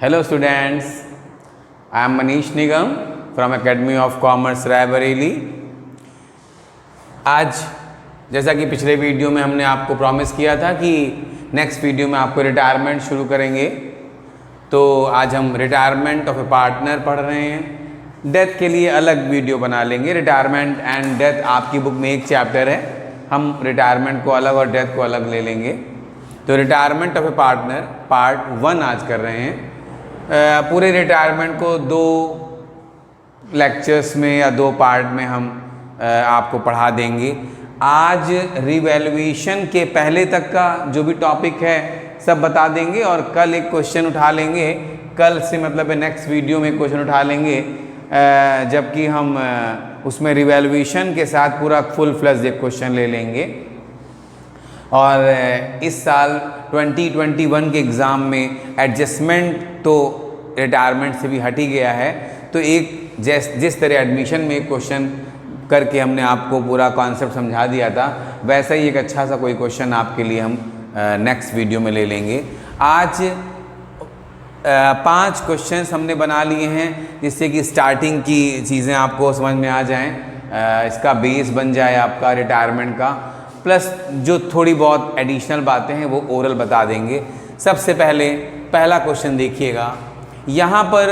Hello students, I am Manish Nigam from Academy of Commerce Raebareli. आज जैसा कि पिछले वीडियो में हमने आपको प्रॉमिस किया था कि नेक्स्ट वीडियो में आपको रिटायरमेंट शुरू करेंगे, तो आज हम रिटायरमेंट ऑफ ए पार्टनर पढ़ रहे हैं। डेथ के लिए अलग वीडियो बना लेंगे। रिटायरमेंट एंड डेथ आपकी बुक में एक चैप्टर है, हम रिटायरमेंट को अलग और डेथ को अलग ले लेंगे। तो retirement of A partner part 1 आज कर रहे हैं। पूरे रिटायरमेंट को 2 लेक्चर्स में या 2 पार्ट में हम आपको पढ़ा देंगे। आज रिवैल्यूएशन के पहले तक का जो भी टॉपिक है सब बता देंगे और कल एक क्वेश्चन उठा लेंगे। कल से मतलब नेक्स्ट वीडियो में क्वेश्चन उठा लेंगे, जबकि हम उसमें रिवैल्यूएशन के साथ पूरा फुल फ्लेज एक क्वेश्चन ले लेंगे। और इस साल 2021 के एग्ज़ाम में एडजस्टमेंट तो रिटायरमेंट से भी हट ही गया है, तो एक जिस तरह एडमिशन में क्वेश्चन करके हमने आपको पूरा कॉन्सेप्ट समझा दिया था, वैसा ही एक अच्छा सा कोई क्वेश्चन आपके लिए हम नेक्स्ट वीडियो में ले लेंगे। आज 5 क्वेश्चंस हमने बना लिए हैं, जिससे कि स्टार्टिंग की चीज़ें आपको समझ में आ जाएं, इसका बेस बन जाए आपका रिटायरमेंट का, प्लस जो थोड़ी बहुत एडिशनल बातें हैं वो ओरल बता देंगे। सबसे पहले पहला क्वेश्चन देखिएगा। यहाँ पर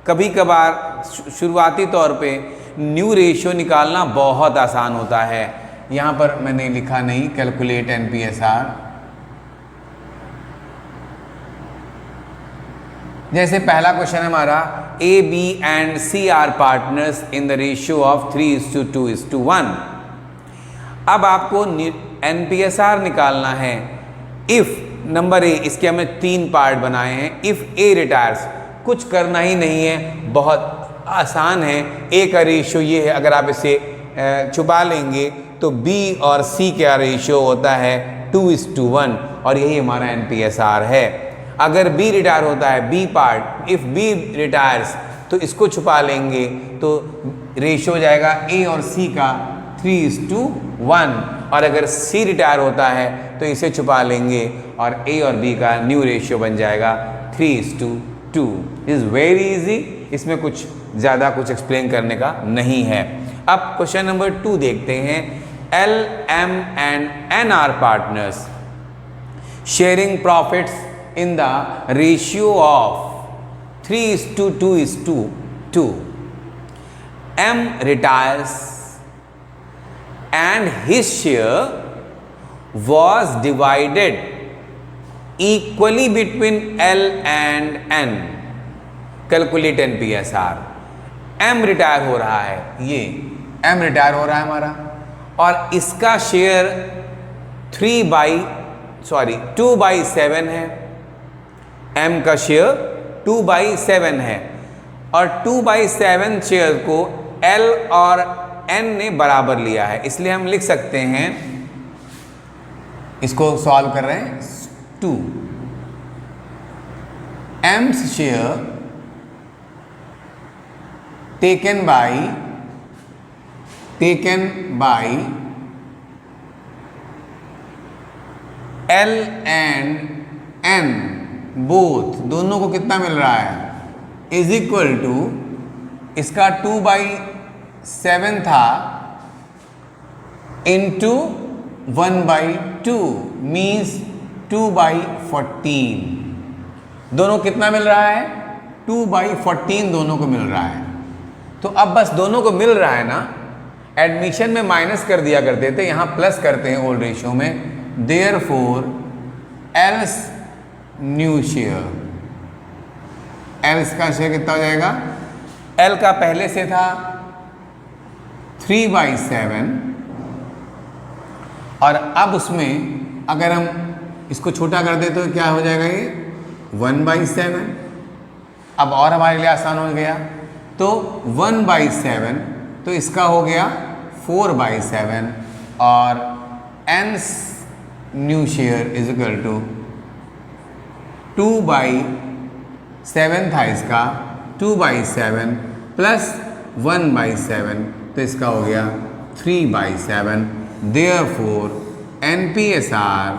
कभी कभार शुरुआती तौर पे न्यू रेशियो निकालना बहुत आसान होता है। यहाँ पर मैंने लिखा नहीं कैलकुलेट NPSR। जैसे पहला क्वेश्चन है हमारा, A, B and C are partners in the ratio of 3:2:1। अब आपको NPSR निकालना है। इफ़ नंबर A, इसके हमने 3 पार्ट बनाए हैं। इफ़ A रिटायर्स, कुछ करना ही नहीं है, बहुत आसान है। A का रेशियो ये है, अगर आप इसे छुपा लेंगे तो B और C का रेशियो होता है 2:1 और यही हमारा NPSR है। अगर B रिटायर होता है, B part, if B retires, तो इसको छुपा लेंगे तो रेशियो हो जाएगा A और C का 3:1, और अगर C रिटायर होता है तो इसे छुपा लेंगे और A और B का न्यू रेशियो बन जाएगा 3:2। इज़ वेरी इजी, इसमें कुछ ज़्यादा कुछ एक्सप्लेन करने का नहीं है। अब क्वेश्चन नंबर 2 देखते हैं। L, M and N are partners sharing profits in the ratio of 3:2:2. M retires and his share was divided equally between L and N. Calculate NPSR। M retire हो रहा है, ये M रिटायर हो रहा है हमारा, और इसका शेयर 2/7 है। M का शेयर 2/7 है, और 2/7 शेयर को L और N ने बराबर लिया है, इसलिए हम लिख सकते हैं, इसको सॉल्व कर रहे हैं, 2 M's share taken by L and N both, दोनों को कितना मिल रहा है, इज इक्वल टू, इसका 2/7 था इंटू 1/2 मीन्स 2/14। दोनों कितना मिल रहा है, 2/14 दोनों को मिल रहा है। तो अब बस दोनों को मिल रहा है ना, एडमिशन में माइनस कर दिया करते थे, यहाँ प्लस करते हैं ओल्ड रेशियो में। Therefore else new share, else का शेयर कितना हो जाएगा, एल का पहले से था 3/7, और अब उसमें अगर हम इसको छोटा कर दे तो क्या हो जाएगा, ये 1/7। अब और हमारे लिए आसान हो गया, तो 1/7, तो इसका हो गया 4/7, और एन्स new share is equal to 2/7 था इसका, 2/7 प्लस 1/7, तो इसका हो गया 3/7। Therefore NPSR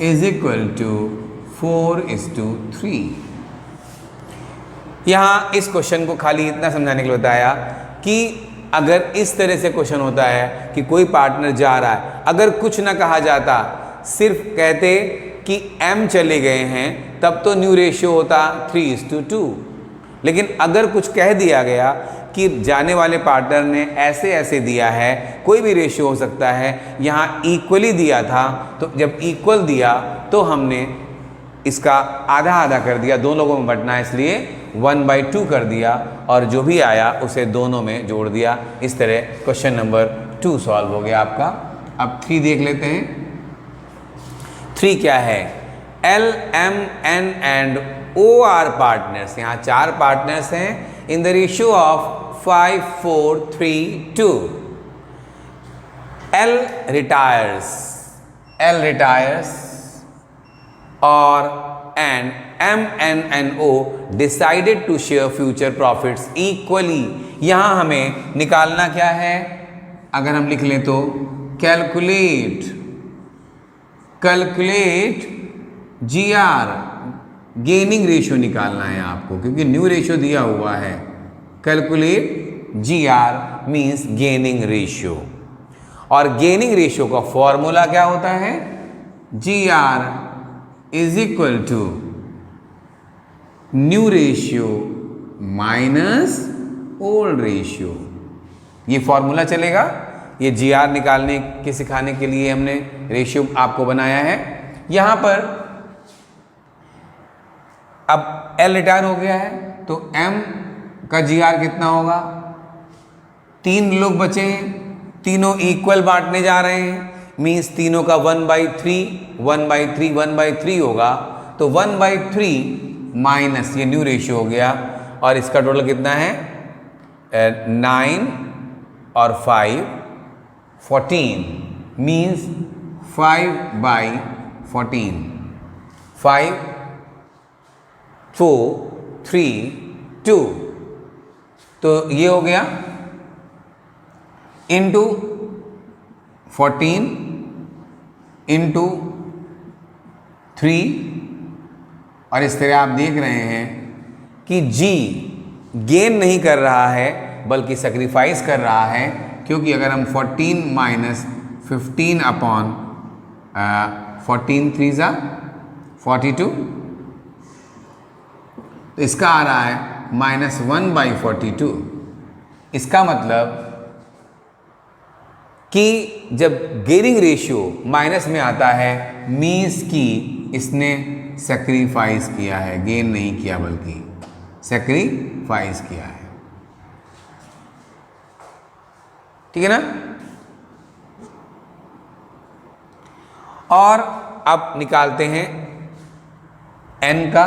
is equal to 4:3। यहाँ इस क्वेश्चन को खाली इतना समझाने के लिए बताया कि अगर इस तरह से क्वेश्चन होता है कि कोई पार्टनर जा रहा है, अगर कुछ ना कहा जाता, सिर्फ कहते कि m चले गए हैं, तब तो न्यू रेशियो होता 3:2। लेकिन अगर कुछ कह दिया गया कि जाने वाले पार्टनर ने ऐसे ऐसे दिया है, कोई भी रेशियो हो सकता है, यहाँ इक्वली दिया था, तो जब इक्वल दिया तो हमने इसका आधा आधा कर दिया, दोनों लोगों में बंटना है इसलिए 1/2 कर दिया, और जो भी आया उसे दोनों में जोड़ दिया। इस तरह क्वेश्चन नंबर 2 सॉल्व हो गया आपका। अब 3 देख लेते हैं। 3 क्या है? L, M, N and O are partners. यहाँ 4 पार्टनर्स हैं in the ratio of 5, 4, 3, 2। L retires और and M, N and O decided to share future profits equally। यहाँ हमें निकालना क्या है? अगर हम लिख लें तो कैलकुलेट GR, गेनिंग रेशियो निकालना है आपको, क्योंकि न्यू रेशियो दिया हुआ है। Calculate GR means gaining ratio, और गेनिंग रेशियो का फॉर्मूला क्या होता है? GR is equal to new ratio minus old ratio. ये फॉर्मूला चलेगा। ये GR निकालने के सिखाने के लिए हमने रेशियो आपको बनाया है। यहां पर अब L रिटायर हो गया है, तो M का GR कितना होगा? 3 लोग बचे हैं, तीनों इक्वल बांटने जा रहे हैं, मीन्स तीनों का 1/3 1/3 1/3 होगा। तो 1/3 माइनस ये न्यू रेशियो हो गया, और इसका टोटल कितना है? 9 और 5 14, मीन्स 5/14। 5 4 3 2, तो ये हो गया इंटू 14 इंटू 3, और इस तरह आप देख रहे हैं कि G गेन नहीं कर रहा है बल्कि सेक्रीफाइस कर रहा है, क्योंकि अगर हम 14 माइनस 15 अपॉन 14 3 ज़ा 42, तो इसका आ रहा है -1/42। इसका मतलब कि जब गेनिंग रेशियो माइनस में आता है, मीन्स कि इसने सेक्रीफाइस किया है, गेन नहीं किया बल्कि सेक्रीफाइस किया है। ठीक है ना? और अब निकालते हैं N का।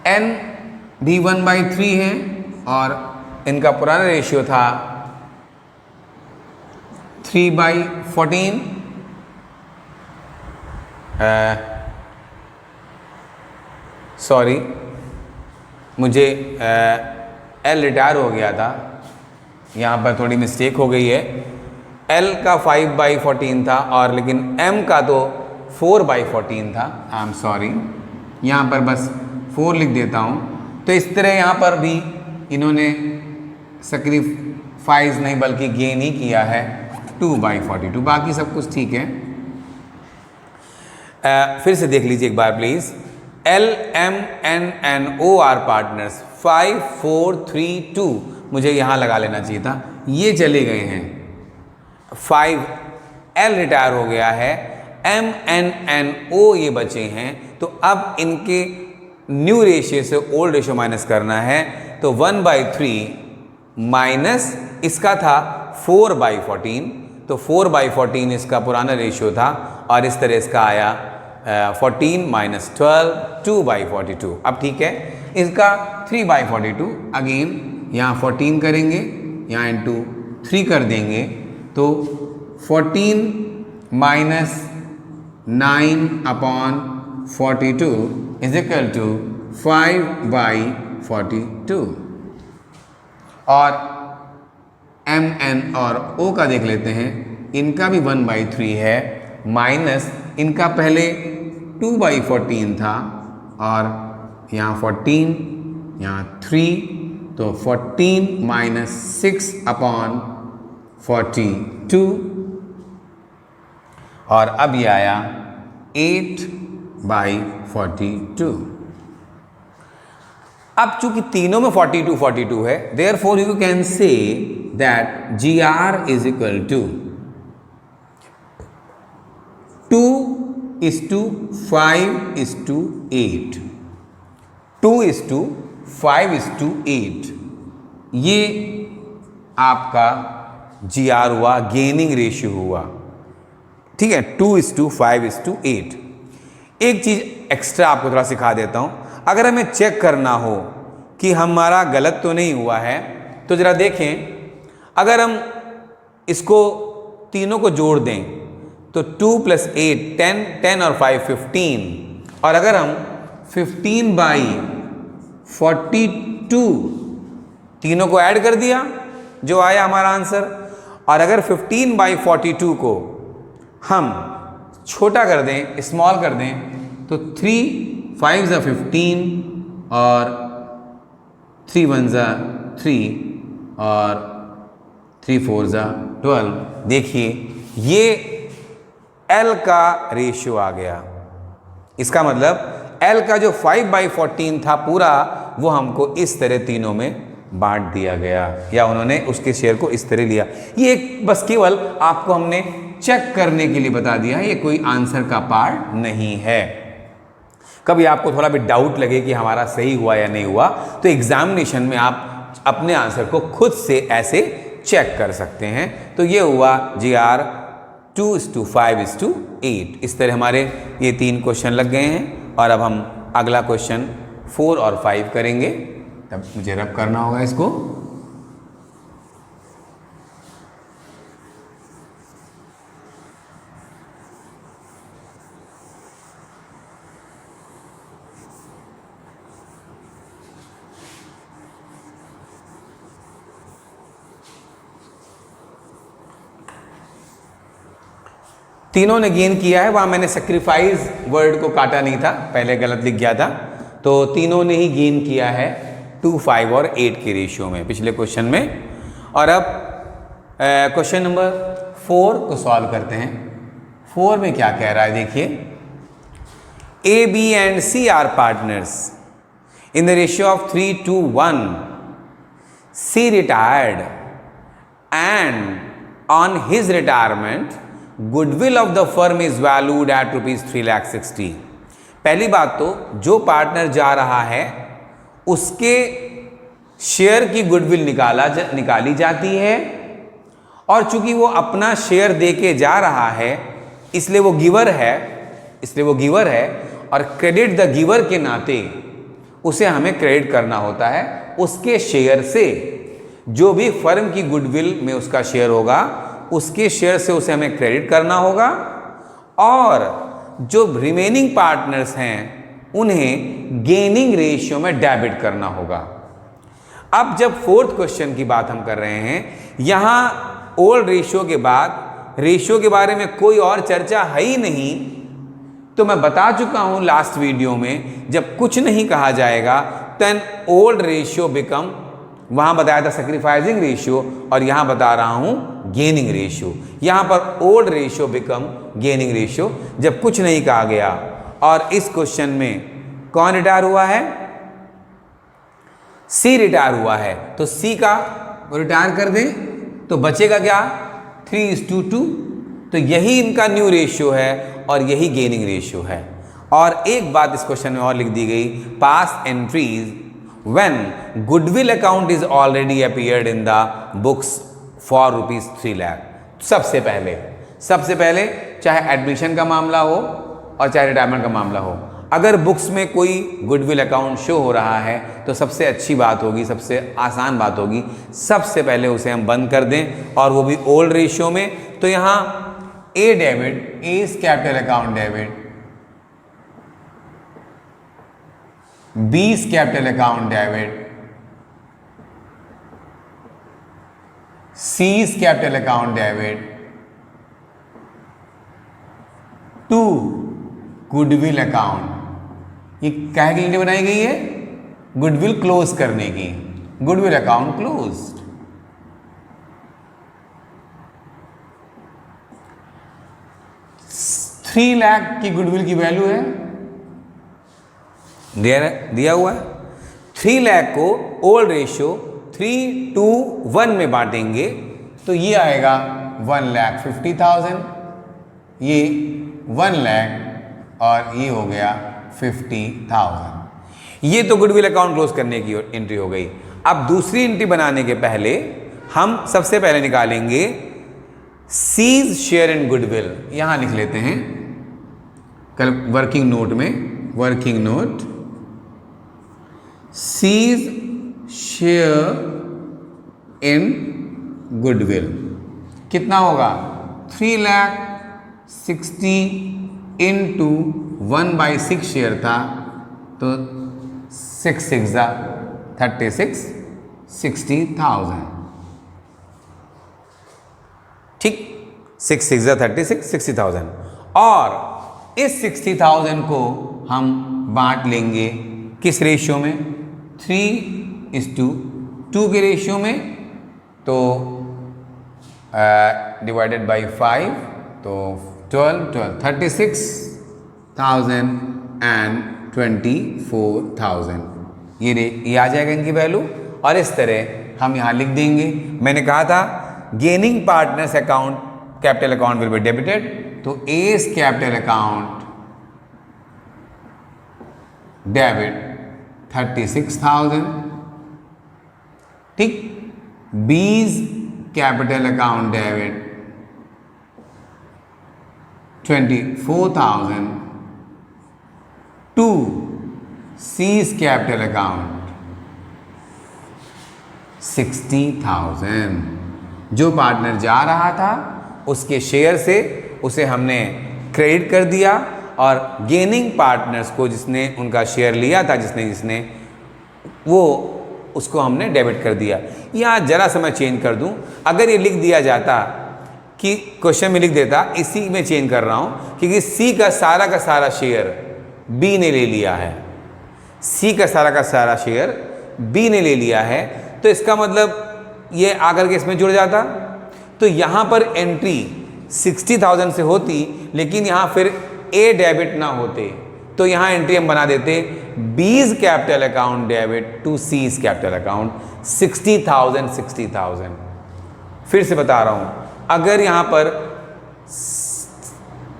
N भी 1/3 है, और इनका पुराना रेशियो था 3/14। सॉरी, मुझे L रिटायर हो गया था, यहाँ पर थोड़ी मिस्टेक हो गई है। L का 5/14 था, और लेकिन M का तो 4/14 था। आई एम सॉरी, यहाँ पर बस 4 लिख देता हूँ। तो इस तरह यहाँ पर भी इन्होंने सेक्रीफाइस नहीं बल्कि गेन ही किया है 2/42। बाकी सब कुछ ठीक है। फिर से देख लीजिए एक बार please. L, M, N and O are partners. 5 4 3 2 मुझे यहाँ लगा लेना चाहिए था, ये चले गए हैं। 5 L रिटायर हो गया है, M, N and O ये बचे हैं। तो अब इनके न्यू रेशियो से ओल्ड रेशियो माइनस करना है, तो 1/3 माइनस इसका था 4/14, तो 4/14 इसका पुराना रेशियो था, और इस तरह इसका आया 14 - 12 2/42। अब ठीक है, इसका 3/42 अगेन यहाँ 14 करेंगे, यहाँ इंटू 3 कर देंगे, तो 14 - 9/42 इज इक्वल टू 5/42। और M, N और O का देख लेते हैं। इनका भी 1/3 है, माइनस इनका पहले 2/14 था और यहाँ 14, यहाँ 3, तो 14 माइनस 6/42 और अब ये आया 8/42। अब चूंकि तीनों में 42 है, therefore you can say that GR is equal to 2:5:8, 2:5:8 ये आपका GR हुआ, गेनिंग रेशियो हुआ। ठीक है, 2:5:8। एक चीज एक्स्ट्रा आपको थोड़ा सिखा देता हूं, अगर हमें चेक करना हो कि हमारा गलत तो नहीं हुआ है तो जरा देखें, अगर हम इसको तीनों को जोड़ दें तो 2 + 8 10, 10 और 5 15, और अगर हम 15/42 तीनों को ऐड कर दिया जो आया हमारा आंसर, और अगर 15/42 को हम छोटा कर दें, स्मॉल कर दें, तो 3 5s are 15 और 3 1s are 3 और 3 4s are 12। देखिए ये L का रेशियो आ गया। इसका मतलब L का जो 5/14 था पूरा, वो हमको इस तरह तीनों में बांट दिया गया, या उन्होंने उसके शेयर को इस तरह लिया। ये एक बस केवल आपको हमने चेक करने के लिए बता दिया है, ये कोई आंसर का पार्ट नहीं है। कभी आपको थोड़ा भी डाउट लगे कि हमारा सही हुआ या नहीं हुआ, तो एग्जामिनेशन में आप अपने आंसर को खुद से ऐसे चेक कर सकते हैं। तो ये हुआ GR 2:5:8। इस तरह हमारे ये 3 क्वेश्चन लग गए हैं, और अब हम अगला क्वेश्चन 4 और 5 करेंगे। तब मुझे रब करना होगा इसको। तीनों ने गेन किया है, वहां मैंने सेक्रीफाइस वर्ड को काटा नहीं था, पहले गलत लिख गया था। तो तीनों ने ही गेन किया है 2, 5 और 8 के रेशियो में पिछले क्वेश्चन में। और अब क्वेश्चन नंबर 4 को सॉल्व करते हैं। 4 में क्या कह रहा है देखिए, A, B and C are partners in the ratio of 3:1. C retired and on his retirement goodwill of the firm is valued at ₹3,60,000। पहली बात तो जो पार्टनर जा रहा है उसके शेयर की गुडविल निकाली जाती है, और चूंकि वो अपना शेयर देके जा रहा है इसलिए वो गिवर है, और क्रेडिट द गिवर के नाते उसे हमें क्रेडिट करना होता है उसके शेयर से। जो भी फर्म की गुडविल में उसका शेयर होगा उसके शेयर से उसे हमें क्रेडिट करना होगा, और जो रिमेनिंग पार्टनर्स हैं उन्हें गेनिंग रेशियो में डेबिट करना होगा। अब जब 4th क्वेश्चन की बात हम कर रहे हैं, यहां ओल्ड रेशियो के बाद रेशियो के बारे में कोई और चर्चा है ही नहीं। तो मैं बता चुका हूं लास्ट वीडियो में, जब कुछ नहीं कहा जाएगा देन ओल्ड रेशियो बिकम, वहां बताया था सेक्रीफाइसिंग रेशियो, और यहां बता रहा हूं गेनिंग रेशियो। यहां पर old ratio become gaining ratio जब कुछ नहीं कहा गया। और इस क्वेश्चन में कौन रिटायर हुआ है? C रिटायर हुआ है, तो C का रिटायर कर दें तो बचेगा क्या? 3:2। तो यही इनका न्यू रेशियो है और यही गेनिंग रेशियो है। और एक बात इस क्वेश्चन में और लिख दी गई, पास entries when goodwill account is already appeared in the books for ₹3 lakh। सबसे पहले चाहे एडमिशन का मामला हो और चाहे रिटायरमेंट का मामला हो, अगर बुक्स में कोई गुडविल अकाउंट शो हो रहा है तो सबसे अच्छी बात होगी, सबसे आसान बात होगी, सबसे पहले उसे हम बंद कर दें, और वो भी ओल्ड रेशियो में। तो यहाँ A debit, A is capital account debit, B is capital account debit, C is capital account debit, to goodwill account. ये काहे के लिए बनाई गई है? गुडविल क्लोज करने की। Goodwill account closed. 3 लाख की गुडविल की वैल्यू है, दिया हुआ है। 3 लाख को ओल्ड रेशियो 3:1 में बांटेंगे तो ये आएगा 1,50,000, ये 1 लाख और ये हो गया 50,000। ये तो गुडविल अकाउंट क्लोज करने की एंट्री हो गई। अब दूसरी एंट्री बनाने के पहले हम सबसे पहले निकालेंगे सीज शेयर इन गुडविल। यहां लिख लेते हैं कल वर्किंग नोट में, working note, C's share in goodwill कितना होगा? 3,60,000 इंटू 1/6 शेयर था तो 6 6 36, 60,000। ठीक, 6 6 36, 60,000। और इस 60,000 को हम बांट लेंगे किस रेशियो में? 3:2 के रेशियो में। तो डिवाइडेड बाई 5 तो 12 36,000 एंड 24,000। ये आ जाएगा इनकी वैल्यू। और इस तरह हम यहां लिख देंगे। मैंने कहा था gaining partners account capital account will be debited, तो एज कैपिटल अकाउंट डेबिट 36,000। ठीक, B's capital account debit 24,000 to C's capital account 60,000। जो पार्टनर जा रहा था उसके शेयर से उसे हमने क्रेडिट कर दिया और गेनिंग पार्टनर्स को जिसने उनका शेयर लिया था, जिसने वो उसको हमने डेबिट कर दिया। यहाँ जरा सा मैं चेंज कर दूं, अगर ये लिख दिया जाता कि क्वेश्चन में लिख देता, इसी में चेंज कर रहा हूँ क्योंकि सी का सारा शेयर बी ने ले लिया है। सी का सारा शेयर बी ने ले लिया है, तो इसका मतलब ये आकर के इसमें जुड़ जाता, तो यहाँ पर एंट्री 60,000 से होती, लेकिन यहाँ फिर ए डेबिट ना होते, तो यहाँ एंट्री हम बना देते B's capital account debit to C's capital account 60,000। फिर से बता रहा हूँ, अगर यहाँ पर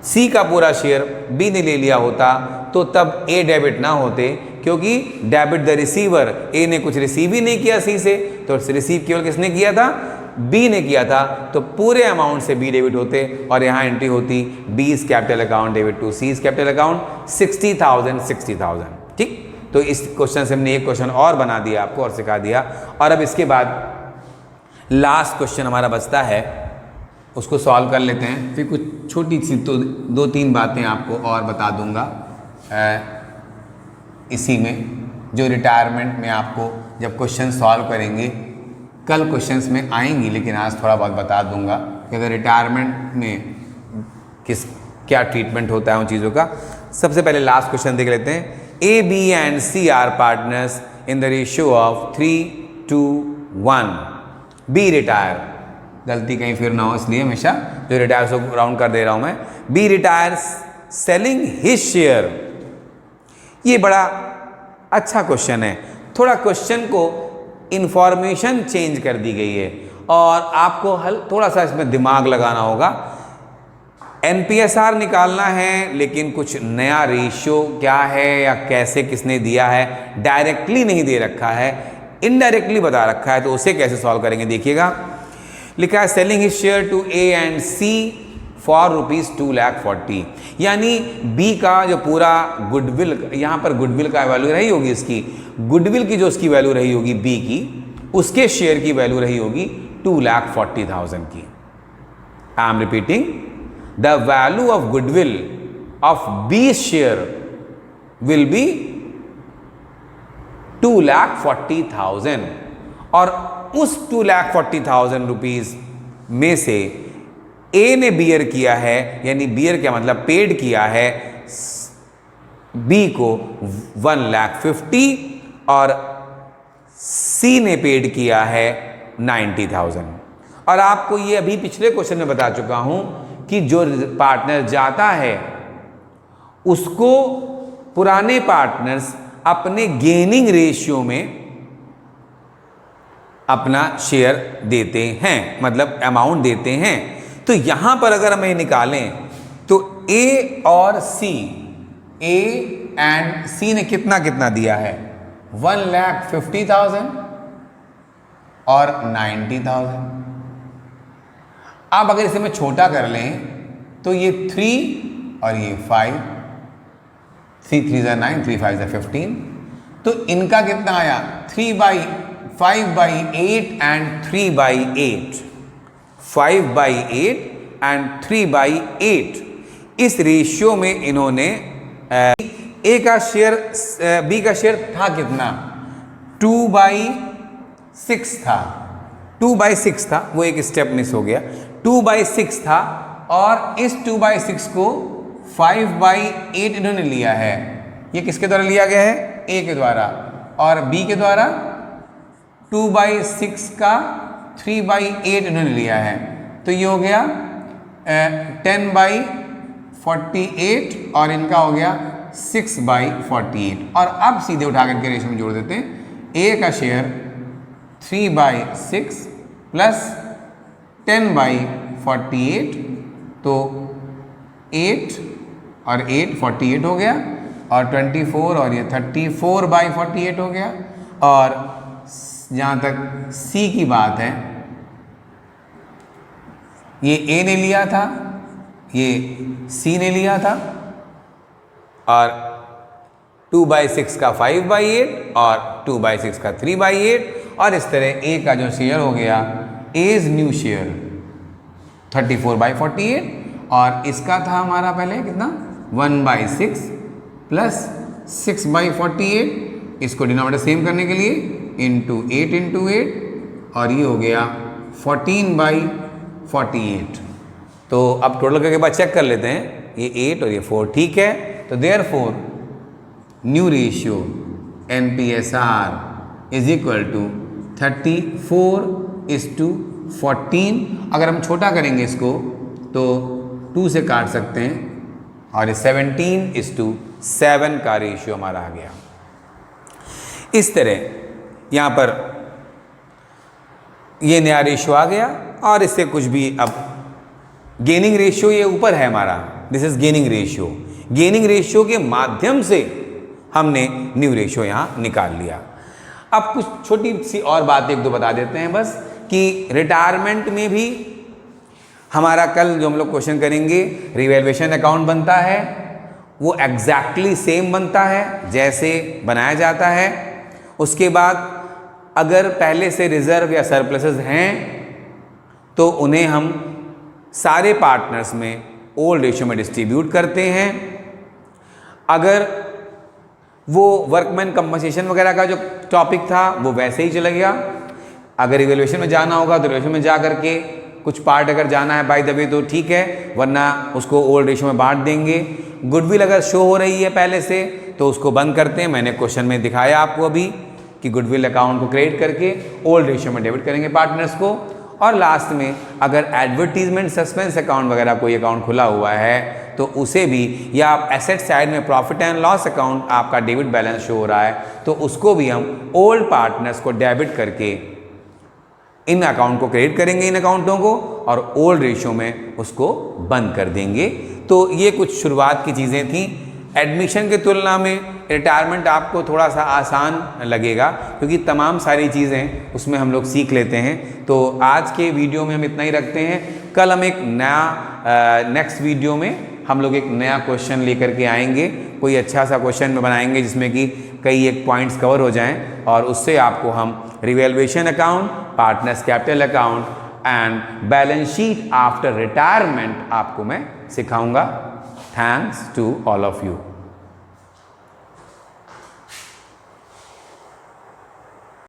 सी का पूरा शेयर बी ने ले लिया होता तो तब ए डेबिट ना होते, क्योंकि डेबिट द रिसीवर, ए ने कुछ रिसीव ही नहीं किया सी से, तो रिसीव केवल किसने किया था? बी ने किया था, तो पूरे अमाउंट से बी डेबिट होते और यहाँ एंट्री होती B's capital account debit to C's capital account 60,000। ठीक, तो इस क्वेश्चन से हमने एक क्वेश्चन और बना दिया आपको और सिखा दिया। और अब इसके बाद लास्ट क्वेश्चन हमारा बचता है, उसको सॉल्व कर लेते हैं। फिर कुछ छोटी सी तो 2-3 बातें आपको और बता दूंगा इसी में, जो रिटायरमेंट में आपको जब क्वेश्चन सॉल्व करेंगे, कल क्वेश्चंस में आएंगी, लेकिन आज थोड़ा बहुत बता दूंगा कि अगर रिटायरमेंट में क्या ट्रीटमेंट होता है उन चीज़ों का। सबसे पहले लास्ट क्वेश्चन देख लेते हैं। A, B and C are partners in the ratio of 3:1। B retire, गलती कहीं फिर ना हो इसलिए हमेशा जो रिटायर से राउंड कर दे रहा हूं मैं। B retire selling his share. ये बड़ा अच्छा क्वेश्चन है। थोड़ा क्वेश्चन को इंफॉर्मेशन चेंज कर दी गई है और आपको थोड़ा सा इसमें दिमाग लगाना होगा। एनपीएसआर निकालना है, लेकिन कुछ नया रेशियो क्या है या कैसे किसने दिया है, डायरेक्टली नहीं दे रखा है, इनडायरेक्टली बता रखा है, तो उसे कैसे सॉल्व करेंगे देखिएगा। लिखा है selling his share to A and C for ₹2,40,000, यानी बी का जो पूरा गुडविल, यहाँ पर गुडविल का वैल्यू रही होगी इसकी, गुडविल की जो उसकी वैल्यू रही होगी बी की, उसके शेयर की वैल्यू रही होगी 2,40,000 की। I am repeating, the value of goodwill of B share will be 2,40,000 और उस 2,40,000 रुपीज में से ए ने बियर किया है, यानी बियर क्या मतलब पेड किया है बी को 1,50,000 और सी ने पेड किया है 90,000। और आपको ये अभी पिछले क्वेश्चन में बता चुका हूं कि जो पार्टनर जाता है उसको पुराने पार्टनर्स अपने गेनिंग रेशियो में अपना शेयर देते हैं, मतलब अमाउंट देते हैं। तो यहां पर अगर हम ये निकालें तो ए और सी, ए एंड सी ने कितना कितना दिया है, 1,50,000 और 90,000। अब अगर इसे मैं छोटा कर लें तो ये 3 और ये 5, 3 3 = 9, 3 5 = 15। तो इनका कितना आया, 5/8 एंड 3/8, 5/8 एंड 3/8। इस रेशियो में इन्होंने ए का शेयर, बी का शेयर था कितना, 2/6 था, 2/6 था, वो एक स्टेप मिस हो गया, 2/6 था। और इस 2/6 को 5/8 इन्होंने लिया है। ये किसके द्वारा लिया गया है, ए के द्वारा, और बी के द्वारा 2/6 का 3/8 इन्होंने लिया है। तो ये हो गया 10/48 और इनका हो गया 6/48। और अब सीधे उठा करके रेशियो में जोड़ देते हैं, ए का शेयर 3/6 प्लस 10/48, तो 8 और 8 48 हो गया, और 24 और ये 34/48 हो गया। और जहाँ तक सी की बात है, ये ए ने लिया था, ये सी ने लिया था, और 2/6 का 5/8 और 2/6 का 3/8। और इस तरह ए का जो शेयर हो गया, एज न्यू शेयर 34/48, और इसका था हमारा पहले कितना, 1/6 प्लस 6/48, इसको डिनोमिनेटर सेम करने के लिए इंटू 8 × 8, और ये हो गया 14/48। तो अब टोटल करके बाद चेक कर लेते हैं, ये 8 और ये 4 ठीक है। तो therefore new ratio NPSR is equal to 34:14। अगर हम छोटा करेंगे इसको तो 2 से काट सकते हैं, और ये 17:7 का रेशियो हमारा आ गया। इस तरह यहाँ पर ये नया रेशियो आ गया, और इससे कुछ भी अब गेनिंग रेशियो ये ऊपर है हमारा, this is gaining ratio. Gaining ratio के माध्यम से हमने न्यू रेशियो यहाँ निकाल लिया। अब कुछ छोटी सी और बात एक दो बता देते हैं बस, कि रिटायरमेंट में भी हमारा कल जो हम लोग क्वेश्चन करेंगे, रिवैल्यूएशन अकाउंट बनता है, वो एग्जैक्टली सेम बनता है जैसे बनाया जाता है। उसके बाद अगर पहले से रिजर्व या सरप्लसेस हैं तो उन्हें हम सारे पार्टनर्स में ओल्ड रेशियो में डिस्ट्रीब्यूट करते हैं। अगर वो वर्कमैन कंपनसेशन वगैरह का जो टॉपिक था वो वैसे ही चला गया, अगर रिवैल्यूएशन में जाना होगा तो रिवैल्यूएशन में जा करके कुछ पार्ट अगर जाना है बाय द वे तो ठीक है, वरना उसको ओल्ड रेशियो में बांट देंगे। गुडविल अगर शो हो रही है पहले से तो उसको बंद करते हैं, मैंने क्वेश्चन में दिखाया आपको अभी कि गुडविल अकाउंट को क्रिएट करके ओल्ड रेशियो में डेबिट करेंगे पार्टनर्स को। और लास्ट में अगर एडवर्टीजमेंट सस्पेंस अकाउंट वगैरह कोई अकाउंट खुला हुआ है तो उसे भी, या एसेट साइड में प्रॉफिट एंड लॉस अकाउंट आपका डेबिट बैलेंस शो हो रहा है तो उसको भी हम ओल्ड पार्टनर्स को डेबिट करके इन अकाउंट को क्रेडिट करेंगे, इन अकाउंटों को, और ओल्ड रेशियो में उसको बंद कर देंगे। तो ये कुछ शुरुआत की चीज़ें थी। एडमिशन की तुलना में रिटायरमेंट आपको थोड़ा सा आसान लगेगा क्योंकि तमाम सारी चीज़ें उसमें हम लोग सीख लेते हैं। तो आज के वीडियो में हम इतना ही रखते हैं। कल हम एक नया नेक्स्ट वीडियो में हम लोग एक नया क्वेश्चन लेकर के आएंगे, कोई अच्छा सा क्वेश्चन में बनाएंगे जिसमें कि कई एक पॉइंट्स कवर हो जाएं, और उससे आपको हम revaluation account, partners capital account and balance sheet after retirement आपको मैं सिखाऊंगा। Thanks to all of you.